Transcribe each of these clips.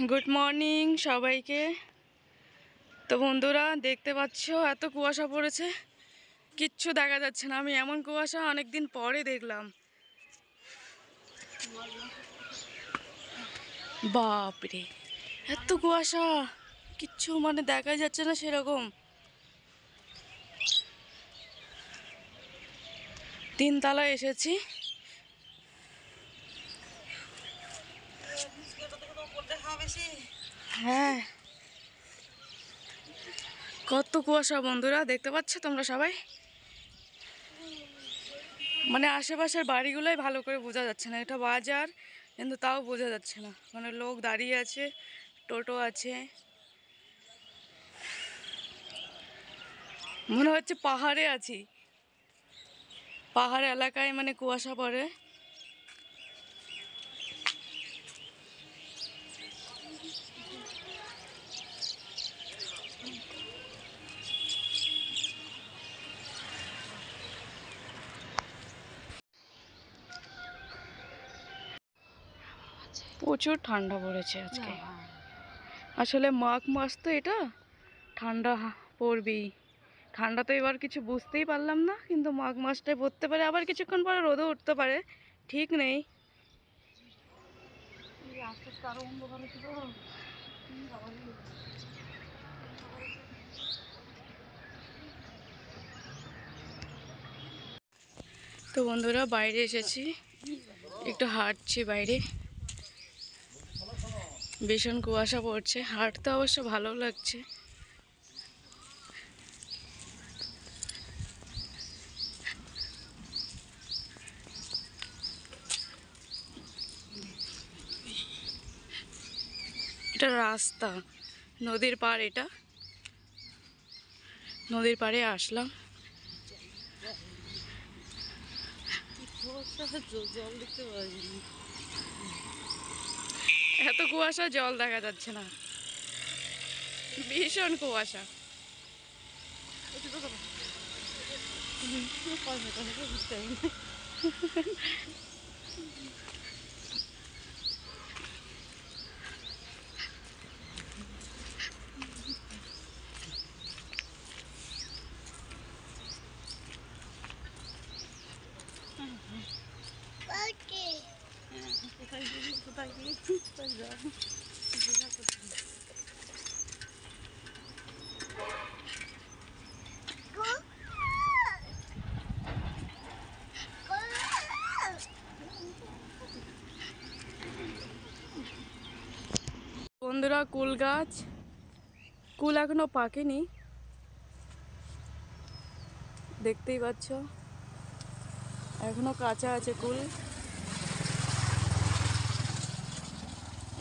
Good morning সবাইকে। তো বন্ধুরা দেখতে পাচ্ছ এত কুয়াশা পড়েছে, কিচ্ছু দেখা যাচ্ছে না। আমি এমন কুয়াশা অনেকদিন পরে দেখলাম। বাপরে, এত কুয়াশা, কিচ্ছু দেখা যাচ্ছে না সেরকম। 3 তলায় এসেছি। হ্যাঁ, কত কুয়াশা বন্ধুরা, দেখতে পাচ্ছ তোমরা সবাই। আশেপাশের বাড়িগুলোই ভালো করে বোঝা যাচ্ছে না। এটা বাজার, কিন্তু তাও বোঝা যাচ্ছে না। লোক দাঁড়িয়ে আছে, টোটো আছে, মনে হচ্ছে পাহাড়ে আছি। পাহাড় এলাকায় কুয়াশা পড়ে। প্রচুর ঠান্ডা পড়েছে আজকে। আসলে মাঘ মাস তো, এটা ঠান্ডা পড়বেই। ঠান্ডা তো এবার কিছু বুঝতেই পারলাম না, কিন্তু মাঘ মাসটায় পড়তে পারে, আবার কিছুক্ষণ পরে রোদও উঠতে পারে, ঠিক নেই। তো বন্ধুরা বাইরে এসেছি, একটু হাঁটছি বাইরে। ভীষণ কুয়াশা পড়ছে, হাঁটতে অবশ্য ভালো লাগছে। এটা রাস্তা, নদীর পাড়। এটা নদীর পাড়ে আসলাম। জল দেখতে পাচ্ছি, এত কুয়াশা জল দেখা যাচ্ছে না, ভীষণ কুয়াশা। বন্ধুরা কুল গাছ, কুল এখনো পাকেনি, দেখতেই পাচ্ছ, এখনো কাঁচা আছে কুল।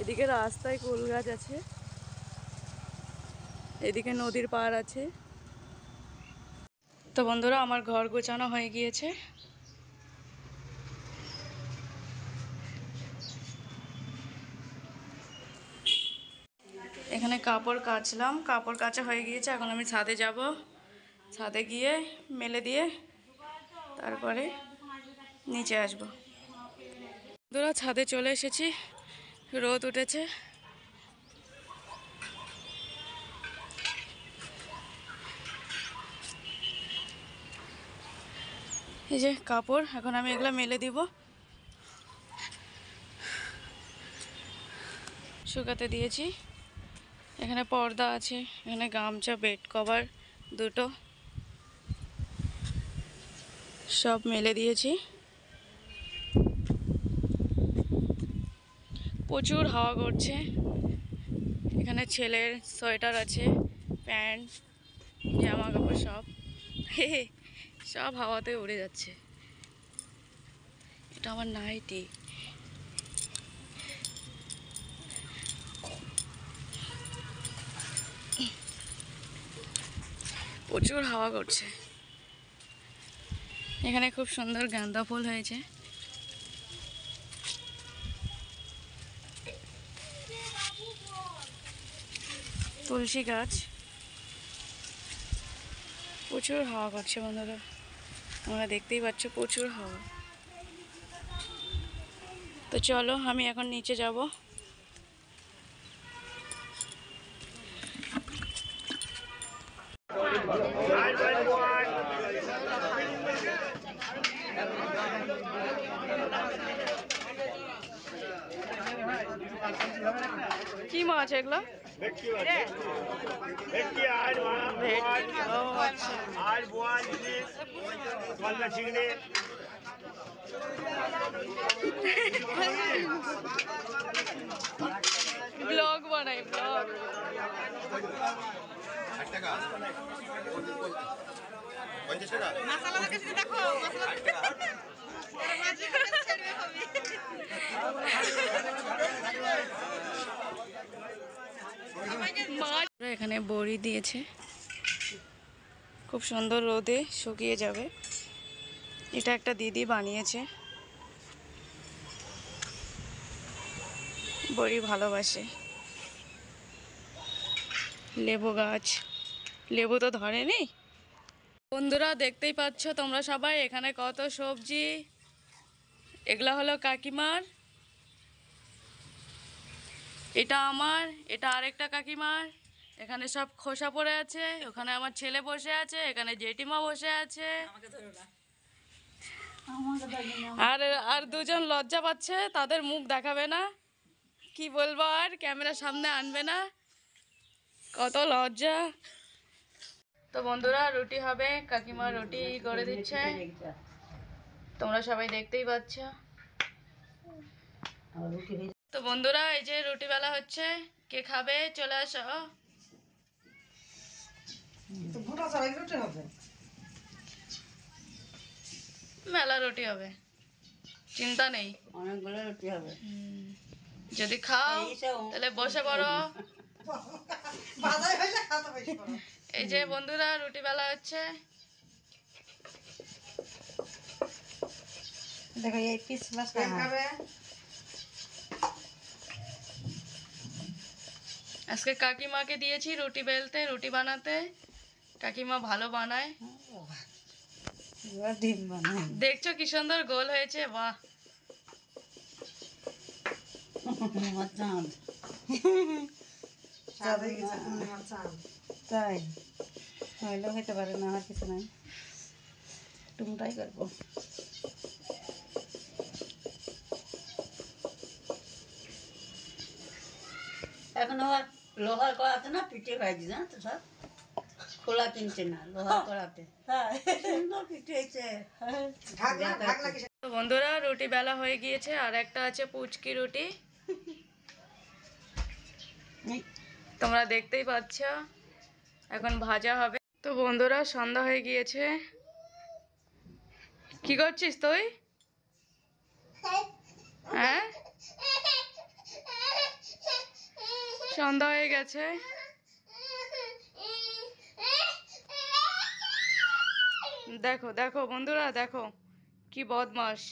এদিকে রাস্তায় কুল গাছ আছে, এদিকে নদীর পাড় আছে। তো বন্ধুরা আমার ঘর গোছানো হয়ে গিয়েছে। এখানে কাপড় কাচলাম, কাপড় কাচা হয়ে গিয়েছে। এখন আমি ছাদে যাব, ছাদে গিয়ে মেলে দিয়ে তারপরে নিচে আসব। বন্ধুরা ছাদে চলে এসেছি, রোদ উঠেছে। এই যে কাপড়, এখন আমি এগুলো মেলে দিব, শুকাতে দিয়েছি। এখানে পর্দা আছে, এখানে গামছা, বেড কভার দুটো, সব মেলে দিয়েছি। প্রচুর হাওয়া করছে। এখানে ছেলের সোয়েটার আছে, প্যান্ট, জামা কাপড় সব সব হাওয়াতে উড়ে যাচ্ছে। এটা আমার নাইটি। প্রচুর হাওয়া করছে। এখানে খুব সুন্দর গাঁদা ফুল হয়েছে। তুলসী গাছ। প্রচুর হাওয়া করছে বন্ধুরা, তোমরা দেখতেই পাচ্ছ, প্রচুর হাওয়া। তো চলো আমি এখন নিচে যাব। কি মাছ এগুলো? ভেটকি আর ভেটকি, ও আচ্ছা। আর বোয়াল ইলিশ গলদা চিংড়ি ব্লগ বানাই, ব্লগ। মাছ এখানে বড়ি দিয়েছে, খুব সুন্দর, রোদে শুকিয়ে যাবে। এটা একটা দিদি বানিয়েছে, বড়ি ভালোবাসে। লেবু গাছ, লেবু তো ধরেনি। বন্ধুরা দেখতেই পাচ্ছ তোমরা সবাই, এখানে কত সবজি। এগুলা হলো কাকিমার, এটা আমার, এটা আরেকটা কাকিমার। এখানে সব খোসা পড়ে আছে। ওখানে আমার ছেলে বসে আছে, এখানে জেঠিমা বসে আছে। আর আর দুজন লজ্জা পাচ্ছে, তাদের মুখ দেখাবে না, কি বলবো, আর ক্যামেরার সামনে আনবে না, কত লজ্জা। তো বন্ধুরা রুটি হবে, কাকিমা রুটি করে দিচ্ছে, তোমরা সবাই দেখতেই পাচ্ছ। তো বন্ধুরা এই যে রুটি বেলা হচ্ছে, কে খাবে চলে আসো। মেলা রুটি হবে, চিন্তা নেই, অনেকগুলো রুটি হবে। যদি খাও তাহলে বসে পড়ো। এই যে বন্ধুরা রুটি বেলা হচ্ছে। দেখো এই পিস মাছ খাবে। আজকে কাকিমাকে দিয়েছি রুটি বেলতে, রুটি বানাতে। কাকিমা ভালো বানায়, ডিম বানায়। দেখছো কি সুন্দর গোল হয়েছে, বাহ। তাই হইলেও খেতে পারে না, আর কিছু নাই, টুমটাই করবো। এখন আবার লোহার কড়াতে না পিঠে ভাজি, না তো সব খোলা কিনছে না, লোহার কড়াতে সুন্দর পিঠে হয়েছে। তো বন্ধুরা রুটি বেলা হয়ে গিয়েছে, আর একটা আছে পুচকি রুটি, তোমরা দেখতেই পাচ্ছ, এখন ভাজা হবে। তো বন্ধুরা সন্ধ্যা হয়ে গিয়েছে, কি করছিস তুই? হ্যাঁ, সন্ধ্যা হয়ে গেছে। দেখো দেখো বন্ধুরা, দেখো কি বদমাস।